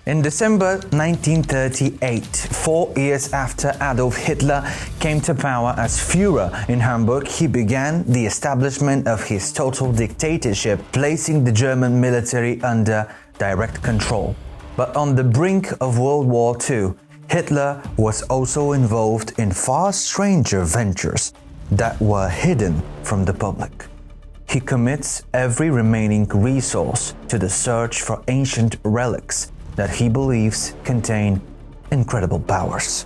In December 1938, 4 years after Adolf Hitler came to power as Führer in Hamburg, he began the establishment of his total dictatorship, placing the German military under direct control. But on the brink of World War II, Hitler was also involved in far stranger ventures that were hidden from the public. He commits every remaining resource to the search for ancient relics that he believes contain incredible powers.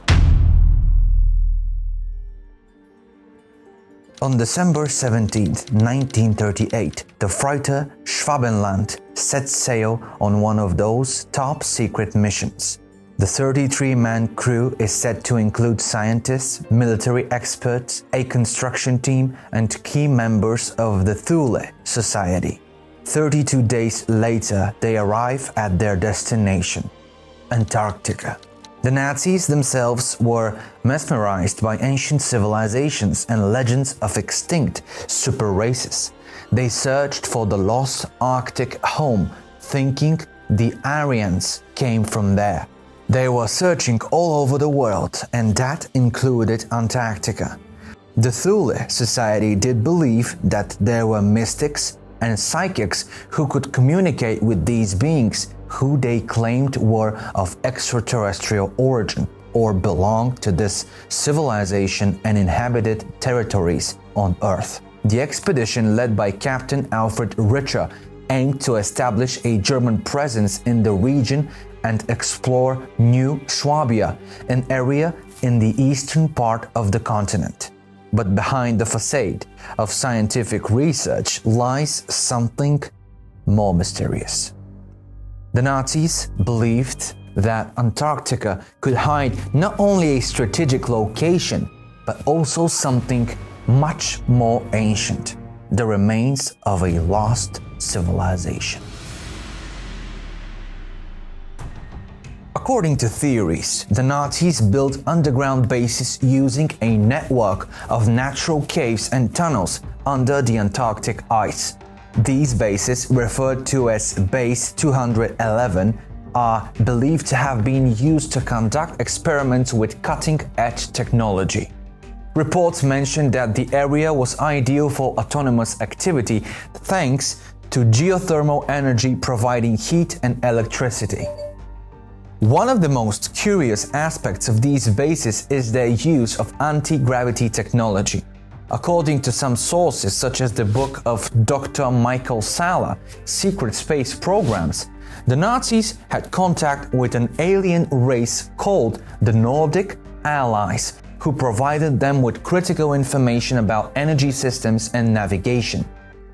On December 17, 1938, the freighter Schwabenland set sail on one of those top-secret missions. The 33-man crew is said to include scientists, military experts, a construction team, and key members of the Thule Society. 32 days later, they arrive at their destination, Antarctica. The Nazis themselves were mesmerized by ancient civilizations and legends of extinct super races. They searched for the lost Arctic home, thinking the Aryans came from there. They were searching all over the world, and that included Antarctica. The Thule Society did believe that there were mystics and psychics who could communicate with these beings, who they claimed were of extraterrestrial origin or belonged to this civilization and inhabited territories on Earth. The expedition, led by Captain Alfred Richter, aimed to establish a German presence in the region and explore New Swabia, an area in the eastern part of the continent. But behind the facade of scientific research lies something more mysterious. The Nazis believed that Antarctica could hide not only a strategic location, but also something much more ancient, the remains of a lost civilization. According to theories, the Nazis built underground bases using a network of natural caves and tunnels under the Antarctic ice. These bases, referred to as Base 211, are believed to have been used to conduct experiments with cutting-edge technology. Reports mention that the area was ideal for autonomous activity thanks to geothermal energy providing heat and electricity. One of the most curious aspects of these bases is their use of anti-gravity technology. According to some sources, such as the book of Dr. Michael Salla, Secret Space Programs, the Nazis had contact with an alien race called the Nordic Allies, who provided them with critical information about energy systems and navigation.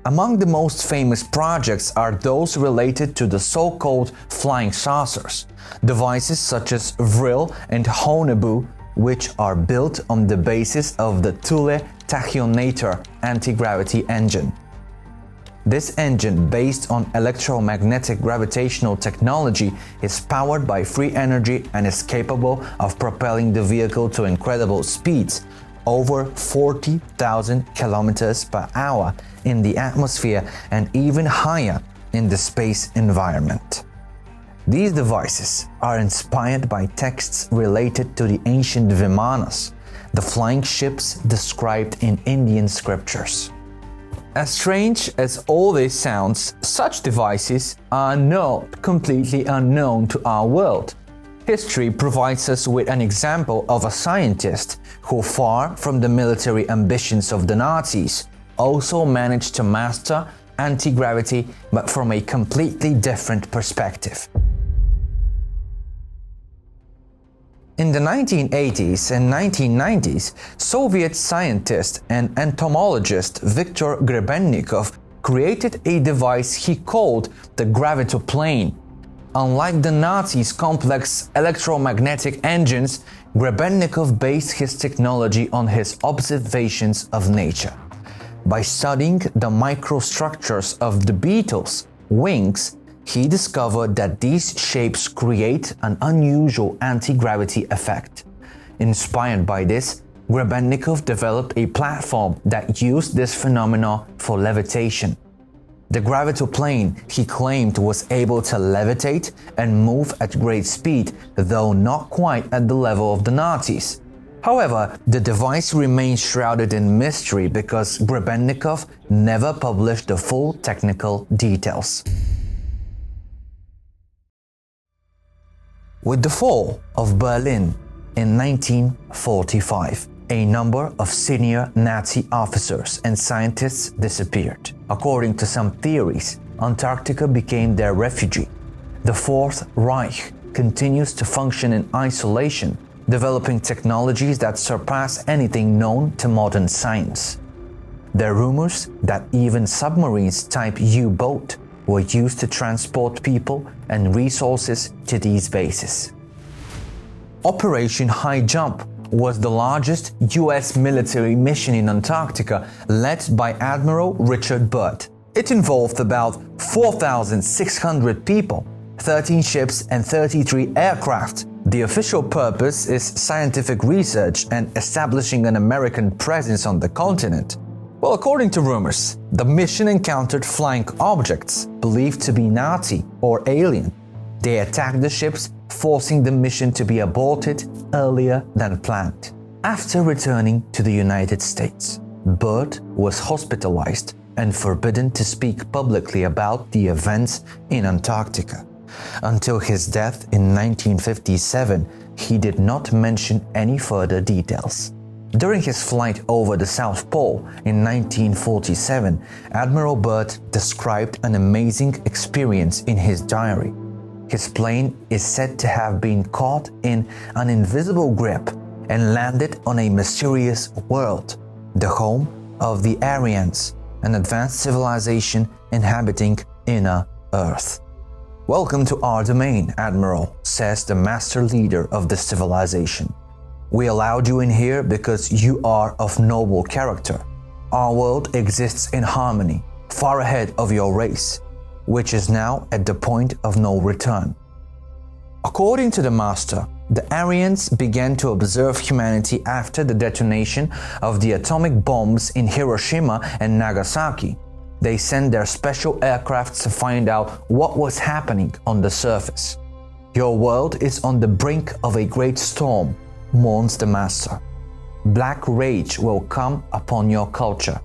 Among the most famous projects are those related to the so-called flying saucers, devices such as Vril and Honebu, which are built on the basis of the Thule Tachyonator anti-gravity engine. This engine, based on electromagnetic gravitational technology, is powered by free energy and is capable of propelling the vehicle to incredible speeds, over 40,000 kilometers per hour in the atmosphere and even higher in the space environment. These devices are inspired by texts related to the ancient Vimanas, the flying ships described in Indian scriptures. As strange as all this sounds, such devices are not completely unknown to our world. History provides us with an example of a scientist who, far from the military ambitions of the Nazis, also managed to master anti-gravity, but from a completely different perspective. In the 1980s and 1990s, Soviet scientist and entomologist Viktor Grebennikov created a device he called the gravitoplane. Unlike the Nazis' complex electromagnetic engines, Grebennikov based his technology on his observations of nature. By studying the microstructures of the beetles' wings, he discovered that these shapes create an unusual anti-gravity effect. Inspired by this, Grebennikov developed a platform that used this phenomenon for levitation. The gravitoplane he claimed was able to levitate and move at great speed, though not quite at the level of the Nazis. However, the device remains shrouded in mystery because Grebennikov never published the full technical details. With the fall of Berlin in 1945, a number of senior Nazi officers and scientists disappeared. According to some theories, Antarctica became their refuge. The Fourth Reich continues to function in isolation, developing technologies that surpass anything known to modern science. There are rumors that even submarines type U-boat were used to transport people and resources to these bases. Operation Highjump was the largest U.S. military mission in Antarctica, led by Admiral Richard Byrd. It involved about 4,600 people, 13 ships and 33 aircraft. The official purpose is scientific research and establishing an American presence on the continent. Well, according to rumors, the mission encountered flying objects believed to be Nazi or alien. They attacked the ships, forcing the mission to be aborted earlier than planned. After returning to the United States, Byrd was hospitalized and forbidden to speak publicly about the events in Antarctica. Until his death in 1957, he did not mention any further details. During his flight over the South Pole in 1947, Admiral Byrd described an amazing experience in his diary. His plane is said to have been caught in an invisible grip and landed on a mysterious world, the home of the Aryans, an advanced civilization inhabiting inner Earth. "Welcome to our domain, Admiral," says the master leader of the civilization. "We allowed you in here because you are of noble character. Our world exists in harmony, far ahead of your race, which is now at the point of no return." According to the master, the Aryans began to observe humanity after the detonation of the atomic bombs in Hiroshima and Nagasaki. They sent their special aircrafts to find out what was happening on the surface. "Your world is on the brink of a great storm," mourns the master. "Black rage will come upon your culture.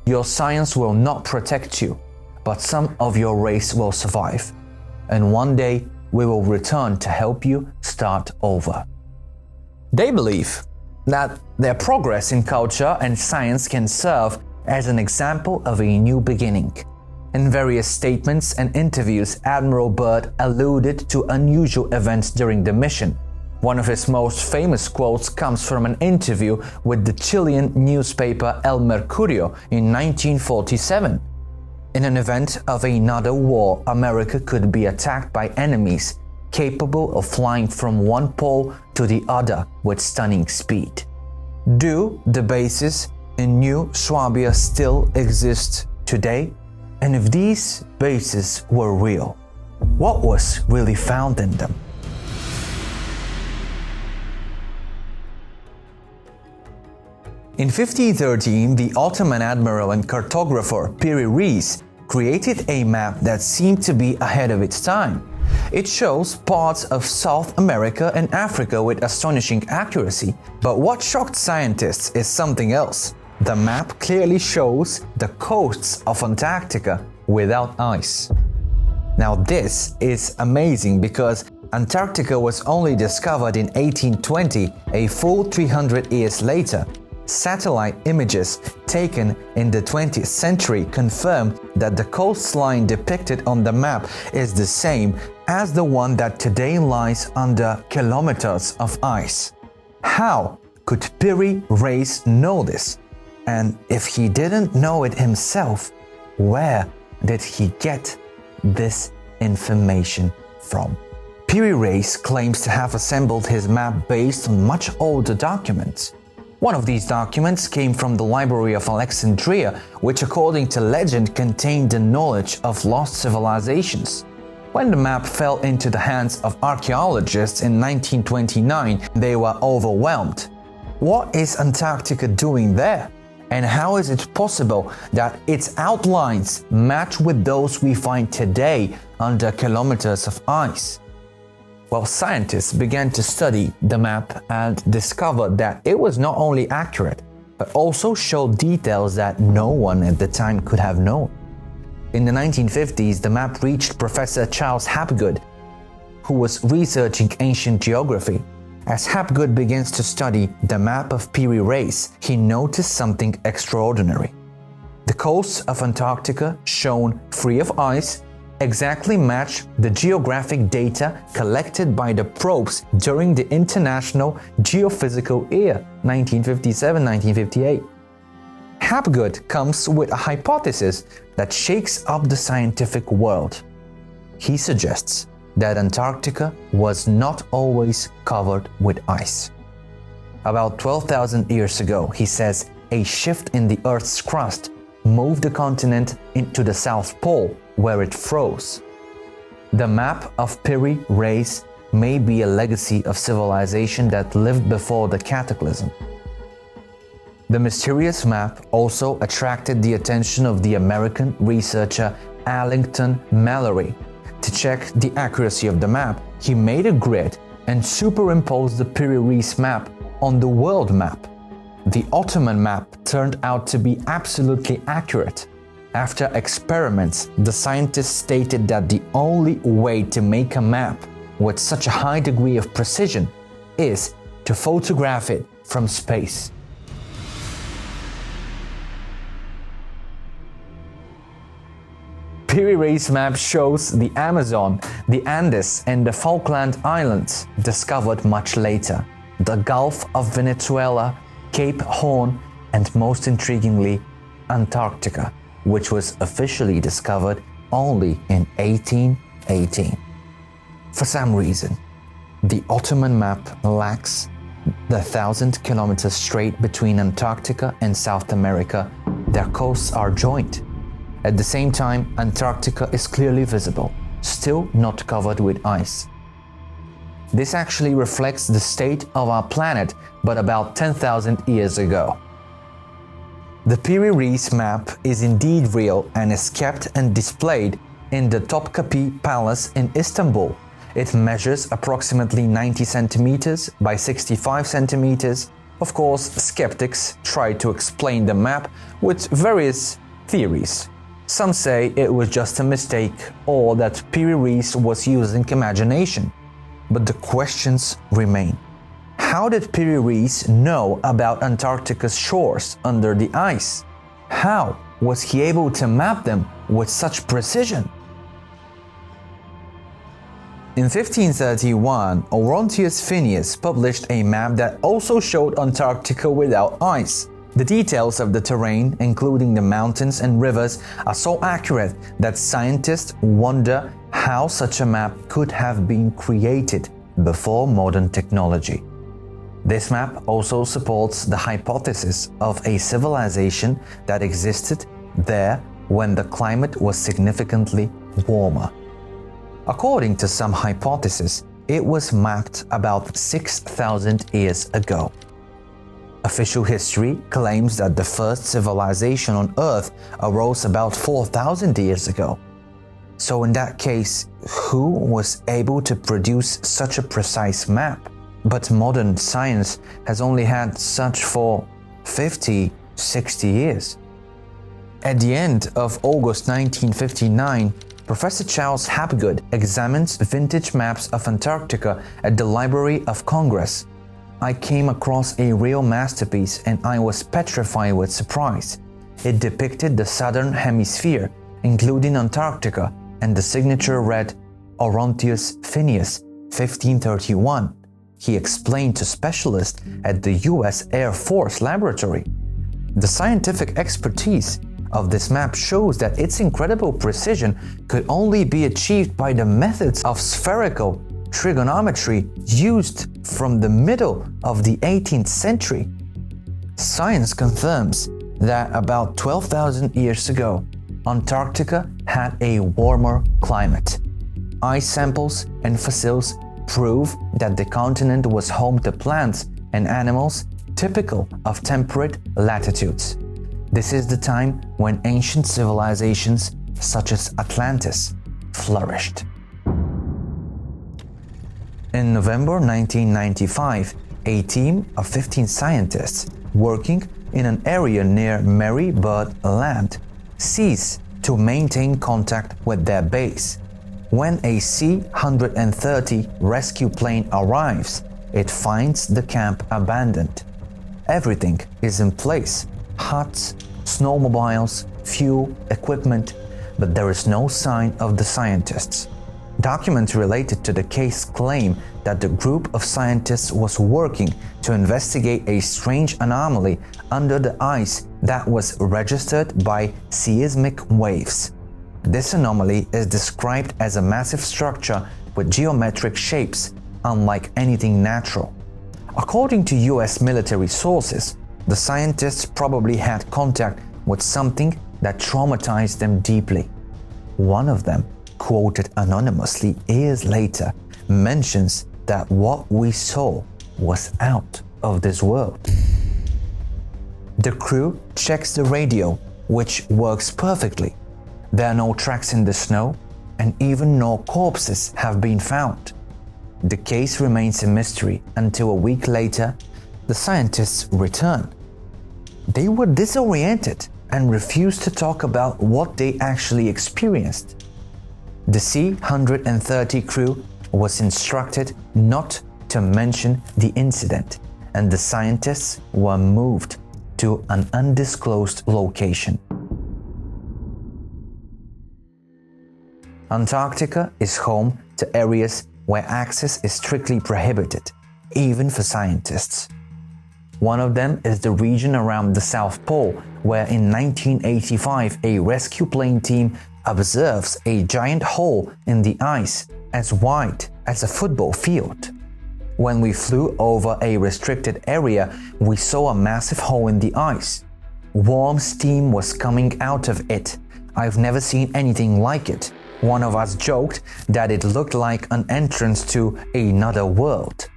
Your science will not protect you, but some of your race will survive. And one day we will return to help you start over." They believe that their progress in culture and science can serve as an example of a new beginning. In various statements and interviews, Admiral Byrd alluded to unusual events during the mission. One of his most famous quotes comes from an interview with the Chilean newspaper El Mercurio in 1947. "In an event of another war, America could be attacked by enemies capable of flying from one pole to the other with stunning speed. Do the bases in New Swabia still exist today? And if these bases were real, what was really found in them?" In 1513, the Ottoman admiral and cartographer Piri Reis created a map that seemed to be ahead of its time. It shows parts of South America and Africa with astonishing accuracy. But what shocked scientists is something else. The map clearly shows the coasts of Antarctica without ice. Now this is amazing because Antarctica was only discovered in 1820, a full 300 years later. Satellite images taken in the 20th century confirm that the coastline depicted on the map is the same as the one that today lies under kilometers of ice. How could Piri Reis know this? And if he didn't know it himself, where did he get this information from? Piri Reis claims to have assembled his map based on much older documents. One of these documents came from the Library of Alexandria, which according to legend contained the knowledge of lost civilizations. When the map fell into the hands of archaeologists in 1929, they were overwhelmed. What is Antarctica doing there? And how is it possible that its outlines match with those we find today under kilometers of ice? Well, scientists began to study the map and discovered that it was not only accurate, but also showed details that no one at the time could have known. In the 1950s, the map reached Professor Charles Hapgood, who was researching ancient geography. As Hapgood begins to study the map of Piri Reis, he noticed something extraordinary. The coasts of Antarctica, shown free of ice, exactly match the geographic data collected by the probes during the International Geophysical Year, 1957-1958. Hapgood comes with a hypothesis that shakes up the scientific world. He suggests that Antarctica was not always covered with ice. About 12,000 years ago, he says, a shift in the Earth's crust moved the continent into the South Pole, where it froze. The map of Piri Reis may be a legacy of civilization that lived before the cataclysm. The mysterious map also attracted the attention of the American researcher Allington Mallory. To check the accuracy of the map, he made a grid and superimposed the Piri Reis map on the world map. The Ottoman map turned out to be absolutely accurate. After experiments, the scientists stated that the only way to make a map with such a high degree of precision is to photograph it from space. Piri Reis map shows the Amazon, the Andes, and the Falkland Islands, discovered much later, the Gulf of Venezuela, Cape Horn, and most intriguingly, Antarctica, which was officially discovered only in 1818. For some reason, the Ottoman map lacks the 1,000 kilometers straight between Antarctica and South America. Their coasts are joined. At the same time, Antarctica is clearly visible, still not covered with ice. This actually reflects the state of our planet, but about 10,000 years ago. The Piri Reis map is indeed real and is kept and displayed in the Topkapi Palace in Istanbul. It measures approximately 90 centimeters by 65 centimeters. Of course, skeptics try to explain the map with various theories. Some say it was just a mistake or that Piri Reis was using imagination. But the questions remain. How did Piri Reis know about Antarctica's shores under the ice? How was he able to map them with such precision? In 1531, Orontius Phineas published a map that also showed Antarctica without ice. The details of the terrain, including the mountains and rivers, are so accurate that scientists wonder how such a map could have been created before modern technology. This map also supports the hypothesis of a civilization that existed there when the climate was significantly warmer. According to some hypotheses, it was mapped about 6,000 years ago. Official history claims that the first civilization on Earth arose about 4,000 years ago. So in that case, who was able to produce such a precise map? But modern science has only had such for 50, 60 years. At the end of August 1959, Professor Charles Hapgood examines vintage maps of Antarctica at the Library of Congress. I came across a real masterpiece and I was petrified with surprise. It depicted the southern hemisphere, including Antarctica, and the signature read Orontius Phineas, 1531. He explained to specialists at the US Air Force Laboratory. The scientific expertise of this map shows that its incredible precision could only be achieved by the methods of spherical trigonometry used from the middle of the 18th century. Science confirms that about 12,000 years ago, Antarctica had a warmer climate. Ice samples and fossils prove that the continent was home to plants and animals typical of temperate latitudes. This is the time when ancient civilizations such as Atlantis flourished. In November 1995, a team of 15 scientists working in an area near Mary Bird Land ceased to maintain contact with their base. When a C-130 rescue plane arrives, it finds the camp abandoned. Everything is in place: huts, snowmobiles, fuel, equipment, but there is no sign of the scientists. Documents related to the case claim that the group of scientists was working to investigate a strange anomaly under the ice that was registered by seismic waves. This anomaly is described as a massive structure with geometric shapes, unlike anything natural. According to US military sources, the scientists probably had contact with something that traumatized them deeply. One of them, quoted anonymously years later, mentions that what we saw was out of this world. The crew checks the radio, which works perfectly. There are no tracks in the snow, and even no corpses have been found. The case remains a mystery until a week later, the scientists return. They were disoriented and refused to talk about what they actually experienced. The C-130 crew was instructed not to mention the incident, and the scientists were moved to an undisclosed location. Antarctica is home to areas where access is strictly prohibited, even for scientists. One of them is the region around the South Pole, where in 1985 a rescue plane team observes a giant hole in the ice as wide as a football field. When we flew over a restricted area, we saw a massive hole in the ice. Warm steam was coming out of it. I've never seen anything like it. One of us joked that it looked like an entrance to another world.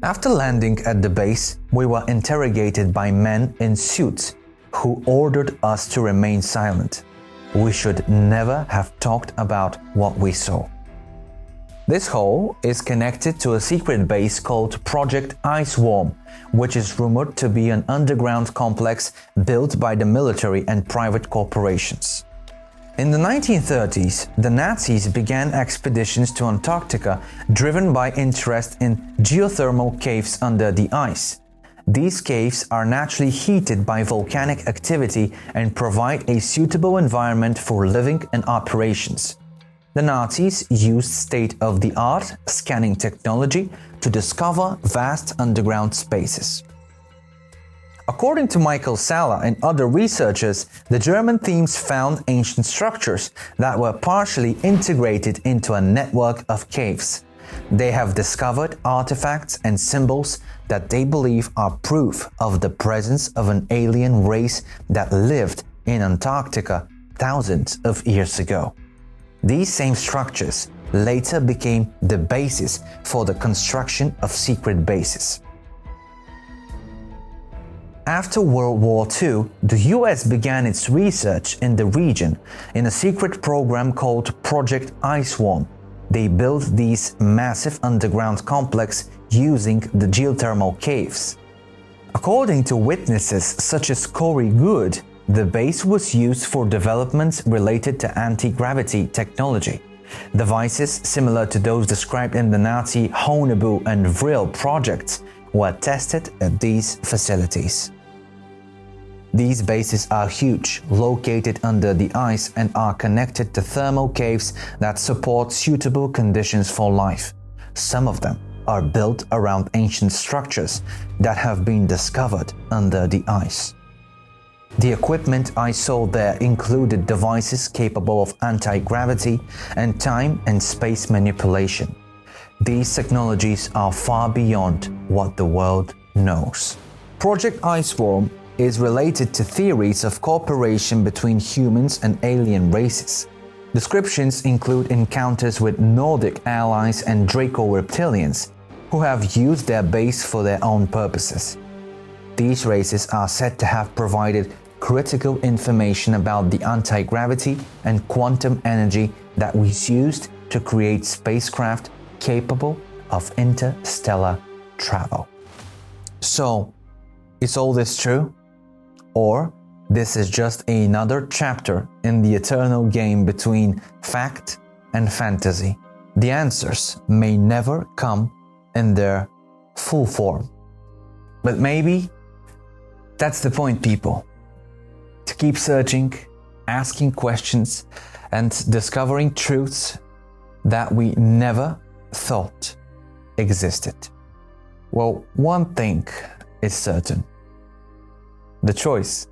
After landing at the base, we were interrogated by men in suits who ordered us to remain silent. We should never have talked about what we saw. This hole is connected to a secret base called Project Iceworm, which is rumored to be an underground complex built by the military and private corporations. In the 1930s, the Nazis began expeditions to Antarctica driven by interest in geothermal caves under the ice. These caves are naturally heated by volcanic activity and provide a suitable environment for living and operations. The Nazis used state-of-the-art scanning technology to discover vast underground spaces. According to Michael Salla and other researchers, the German teams found ancient structures that were partially integrated into a network of caves. They have discovered artifacts and symbols that they believe are proof of the presence of an alien race that lived in Antarctica thousands of years ago. These same structures later became the basis for the construction of secret bases. After World War II, the US began its research in the region in a secret program called Project Iceworm. They built these massive underground complexes using the geothermal caves. According to witnesses such as Corey Good, the base was used for developments related to anti-gravity technology. Devices similar to those described in the Nazi Honebu and Vril projects were tested at these facilities. These bases are huge, located under the ice, and are connected to thermal caves that support suitable conditions for life. Some of them are built around ancient structures that have been discovered under the ice. The equipment I saw there included devices capable of anti-gravity and time and space manipulation. These technologies are far beyond what the world knows. Project Iceworm is related to theories of cooperation between humans and alien races. Descriptions include encounters with Nordic allies and Draco reptilians, who have used their base for their own purposes. These races are said to have provided critical information about the anti-gravity and quantum energy that was used to create spacecraft capable of interstellar travel. So, is all this true? Or this is just another chapter in the eternal game between fact and fantasy? The answers may never come in their full form. But maybe that's the point, people. To keep searching, asking questions, and discovering truths that we never thought existed. Well, one thing is certain. The choice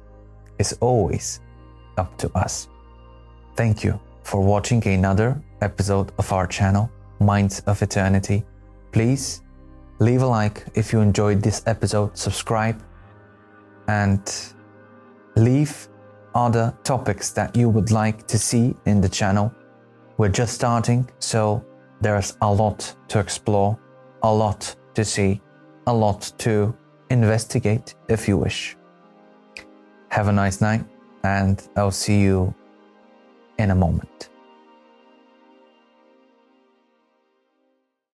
is always up to us. Thank you for watching another episode of our channel, Minds of Eternity. Please leave a like if you enjoyed this episode, subscribe, and leave other topics that you would like to see in the channel. We're just starting, so there's a lot to explore, a lot to see, a lot to investigate if you wish. Have a nice night, and I'll see you in a moment.